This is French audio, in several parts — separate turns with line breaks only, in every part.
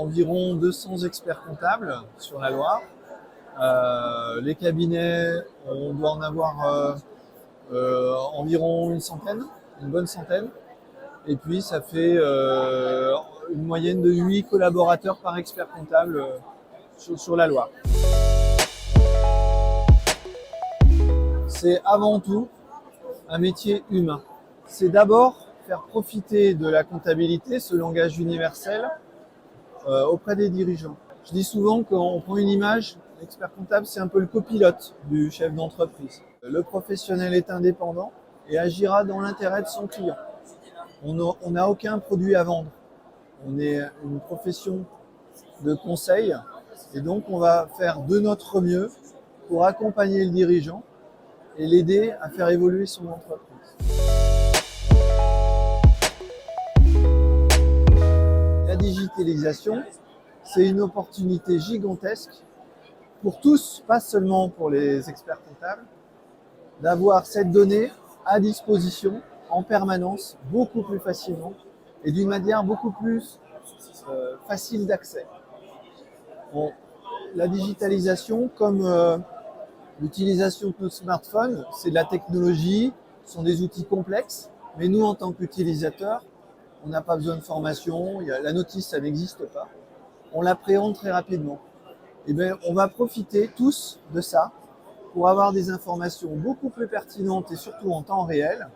environ 200 experts comptables sur la Loire. Les cabinets, on doit en avoir environ une bonne centaine. Et puis ça fait une moyenne de 8 collaborateurs par expert comptable sur la Loire. C'est avant tout un métier humain. C'est d'abord faire profiter de la comptabilité, ce langage universel, auprès des dirigeants. Je dis souvent qu'on prend une image, l'expert comptable c'est un peu le copilote du chef d'entreprise. Le professionnel est indépendant et agira dans l'intérêt de son client. On n'a aucun produit à vendre. On est une profession de conseil et donc on va faire de notre mieux pour accompagner le dirigeant et l'aider à faire évoluer son entreprise. La digitalisation, c'est une opportunité gigantesque pour tous, pas seulement pour les experts comptables, d'avoir cette donnée à disposition en permanence, beaucoup plus facilement et d'une manière beaucoup plus facile d'accès. La digitalisation, comme l'utilisation de notre smartphone, c'est de la technologie, ce sont des outils complexes, mais nous, en tant qu'utilisateurs, on n'a pas besoin de formation, la notice, ça n'existe pas. On l'appréhende très rapidement. Et bien, on va profiter tous de ça pour avoir des informations beaucoup plus pertinentes et surtout en temps réel.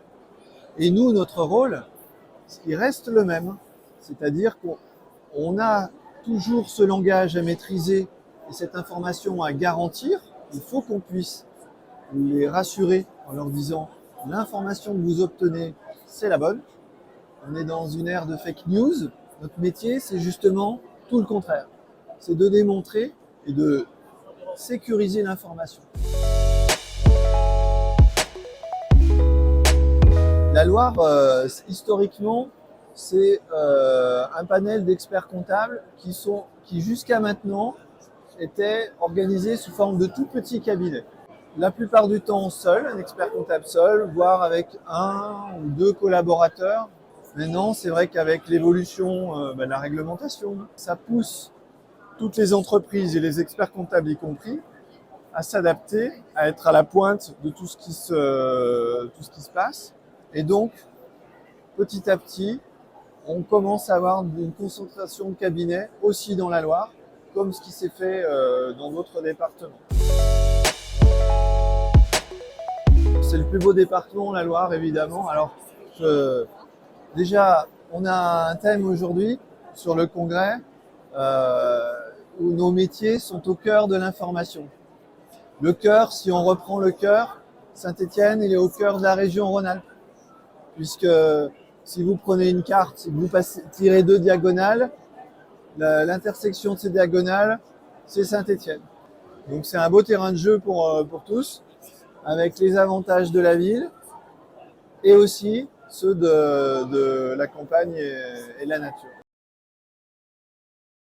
Et nous, notre rôle, il reste le même, c'est-à-dire qu'on a toujours ce langage à maîtriser et cette information à garantir. Il faut qu'on puisse les rassurer en leur disant l'information que vous obtenez, c'est la bonne. On est dans une ère de fake news. Notre métier, c'est justement tout le contraire. C'est de démontrer et de sécuriser l'information. La Loire, historiquement, c'est un panel d'experts comptables qui jusqu'à maintenant étaient organisés sous forme de tout petits cabinets. La plupart du temps seul, un expert comptable seul, voire avec un ou deux collaborateurs. Maintenant, c'est vrai qu'avec l'évolution de la réglementation, ça pousse toutes les entreprises et les experts comptables y compris à s'adapter, à être à la pointe de tout ce qui se passe. Et donc, petit à petit, on commence à avoir une concentration de cabinets aussi dans la Loire, comme ce qui s'est fait dans d'autres départements. C'est le plus beau département, la Loire, évidemment. Alors, déjà, on a un thème aujourd'hui sur le congrès où nos métiers sont au cœur de l'information. Le cœur, si on reprend le cœur, Saint-Étienne, il est au cœur de la région Rhône-Alpes. Puisque si vous prenez une carte, si vous tirez deux diagonales, l'intersection de ces diagonales, c'est Saint-Étienne. Donc c'est un beau terrain de jeu pour tous, avec les avantages de la ville et aussi ceux de la campagne et la nature.